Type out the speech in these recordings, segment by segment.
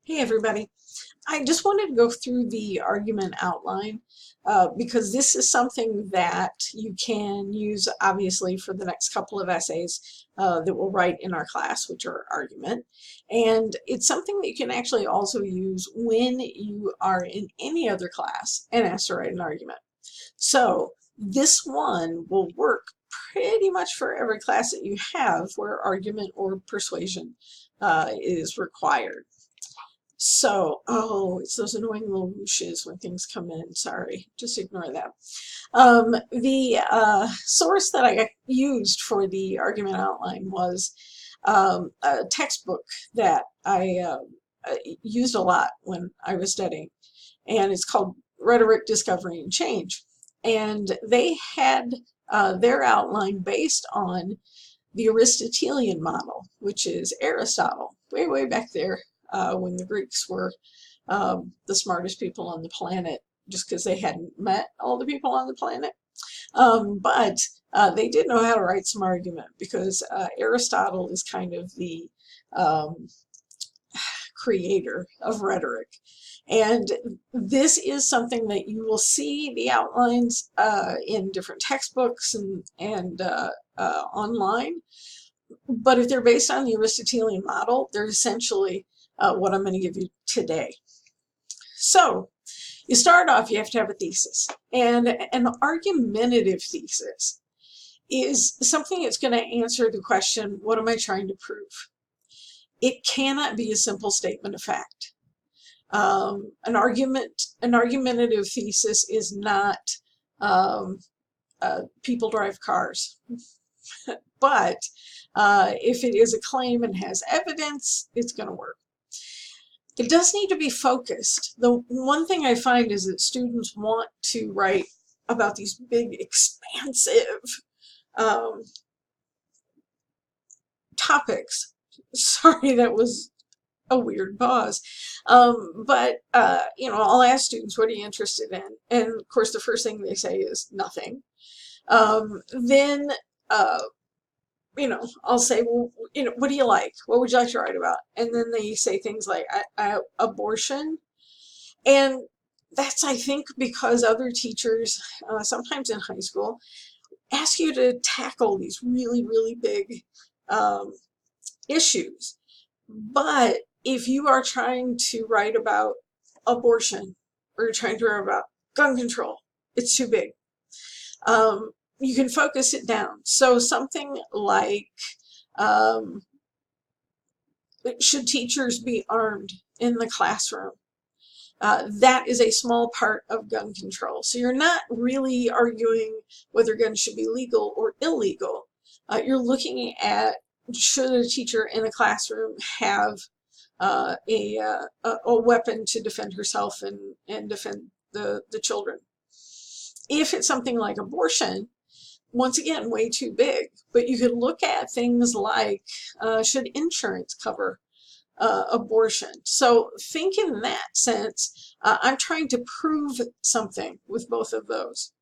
Hey everybody. I just wanted to go through the argument outline because this is something that you can use obviously for the next couple of essays that we'll write in our class, which are argument. And it's something that you can actually also use when you are in any other class and asked to write an argument. So this one will work pretty much for every class that you have where argument or persuasion is required. So, oh, it's those annoying little whooshes when things come in. Sorry, just ignore that. The source that I used for the argument outline was a textbook that I used a lot when I was studying, and it's called Rhetoric, Discovery, and Change. And they had their outline based on the Aristotelian model, which is Aristotle, way, way back there when the Greeks were the smartest people on the planet, just because they hadn't met all the people on the planet. But they did know how to write some argument because Aristotle is kind of the um, creator of rhetoric. And this is something that you will see the outlines in different textbooks and online. But if they're based on the Aristotelian model, they're essentially what I'm going to give you today. So you start off, you have to have a thesis. And an argumentative thesis is something that's going to answer the question, what am I trying to prove? It cannot be a simple statement of fact. An argumentative thesis is not people drive cars. But if it is a claim and has evidence, it's going to work. It does need to be focused. The one thing I find is that students want to write about these big, expansive topics. Sorry, that was a weird pause. But I'll ask students, what are you interested in? And of course, the first thing they say is nothing. Then I'll say, well, what do you like? What would you like to write about? And then they say things like abortion. And that's, I think, because other teachers, sometimes in high school, ask you to tackle these really, really big issues. But if you are trying to write about abortion or you're trying to write about gun control, it's too big. You can focus it down. So something like, should teachers be armed in the classroom? That is a small part of gun control. So you're not really arguing whether guns should be legal or illegal. You're looking at, should a teacher in a classroom have a weapon to defend herself and defend the children? If it's something like abortion, once again, way too big. But you could look at things like, should insurance cover abortion? So think in that sense. I'm trying to prove something with both of those.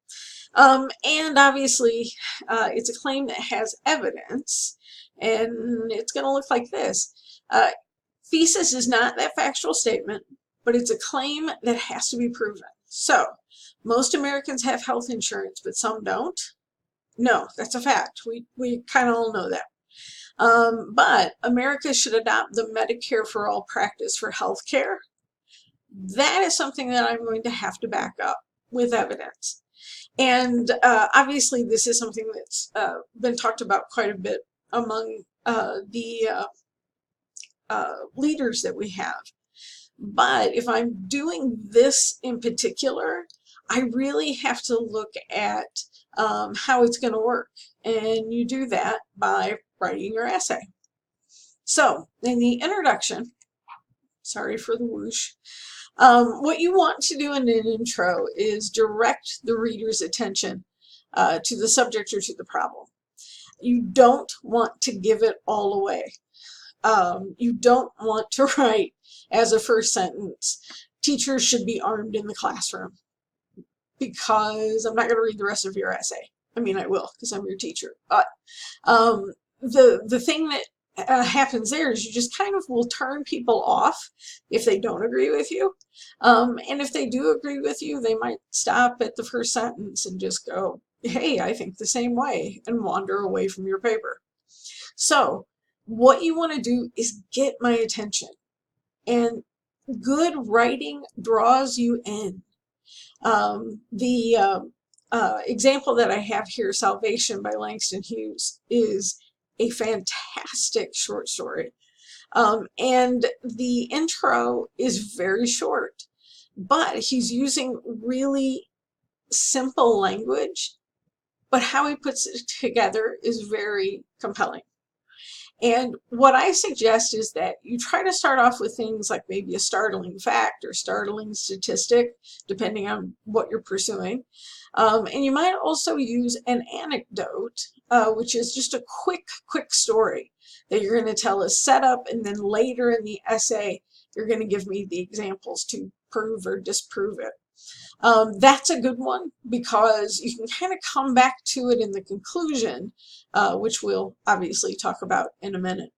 And obviously, it's a claim that has evidence, and it's going to look like this. Thesis is not that factual statement, but it's a claim that has to be proven. So most Americans have health insurance, but some don't. No, that's a fact. We kind of all know that. But America should adopt the Medicare for All practice for healthcare. That is something that I'm going to have to back up with evidence. And obviously, this is something that's been talked about quite a bit among the leaders that we have. But if I'm doing this in particular, I really have to look at how it's going to work. And you do that by writing your essay. So in the introduction, sorry for the whoosh, what you want to do in an intro is direct the reader's attention to the subject or to the problem. You don't want to give it all away. You don't want to write as a first sentence, teachers should be armed in the classroom, because I'm not going to read the rest of your essay. I mean, I will, because I'm your teacher. But the thing that happens there is you just kind of will turn people off if they don't agree with you. And if they do agree with you, they might stop at the first sentence and just go, hey, I think the same way, and wander away from your paper. So what you want to do is get my attention. And good writing draws you in. The example that I have here, Salvation by Langston Hughes, is a fantastic short story. And the intro is very short, but he's using really simple language, but how he puts it together is very compelling. And what I suggest is that you try to start off with things like maybe a startling fact or startling statistic, depending on what you're pursuing. And you might also use an anecdote, which is just a quick story that you're going to tell as setup, and then later in the essay, you're going to give me the examples to prove or disprove it. That's a good one because you can kind of come back to it in the conclusion, which we'll obviously talk about in a minute.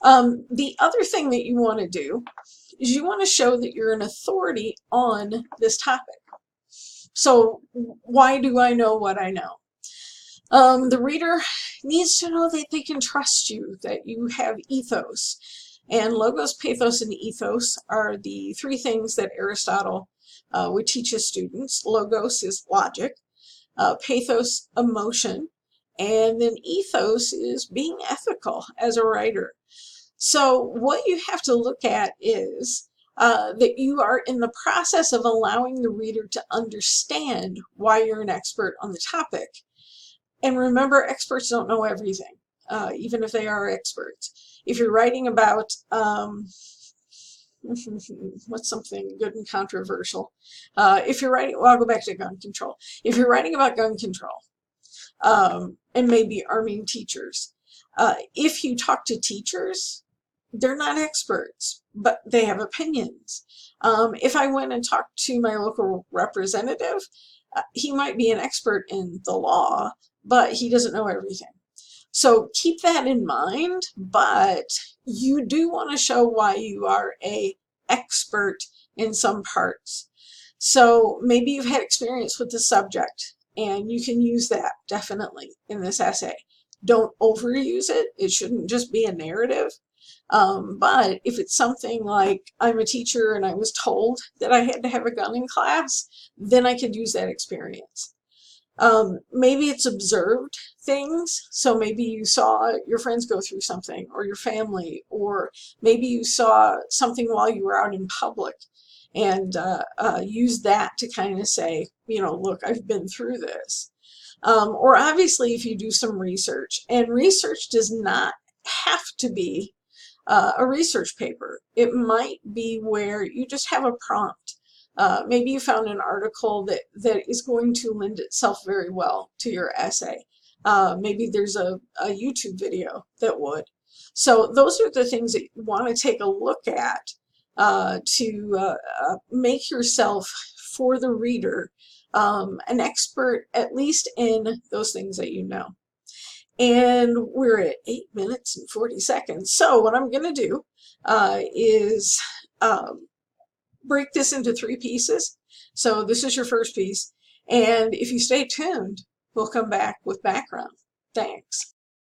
The other thing that you want to do is you want to show that you're an authority on this topic. So why do I know what I know? The reader needs to know that they can trust you, that you have ethos. And logos, pathos, and ethos are the three things that Aristotle would teach his students. Logos is logic, pathos, emotion, and then ethos is being ethical as a writer. So what you have to look at is that you are in the process of allowing the reader to understand why you're an expert on the topic. And remember, experts don't know everything, even if they are experts. If you're writing about, what's something good and controversial? If you're writing, well, I'll go back to gun control. If you're writing about gun control, and maybe arming teachers, if you talk to teachers, they're not experts, but they have opinions. If I went and talked to my local representative, he might be an expert in the law, but he doesn't know everything. So keep that in mind, but you do want to show why you are an expert in some parts. So maybe you've had experience with the subject, and you can use that definitely in this essay. Don't overuse it. It shouldn't just be a narrative. But if it's something like, I'm a teacher and I was told that I had to have a gun in class, then I could use that experience. Maybe it's observed things. So maybe you saw your friends go through something, or your family, or maybe you saw something while you were out in public, and use that to kind of say, you know, look, I've been through this. Or obviously if you do some research, and research does not have to be a research paper. It might be where you just have a prompt. Maybe you found an article that is going to lend itself very well to your essay. Maybe there's a YouTube video that would. So those are the things that you want to take a look at to make yourself, for the reader, an expert, at least in those things that you know. And we're at 8 minutes and 40 seconds. So what I'm going to do is break this into 3 pieces. So this is your first piece. And if you stay tuned, we'll come back with background. Thanks.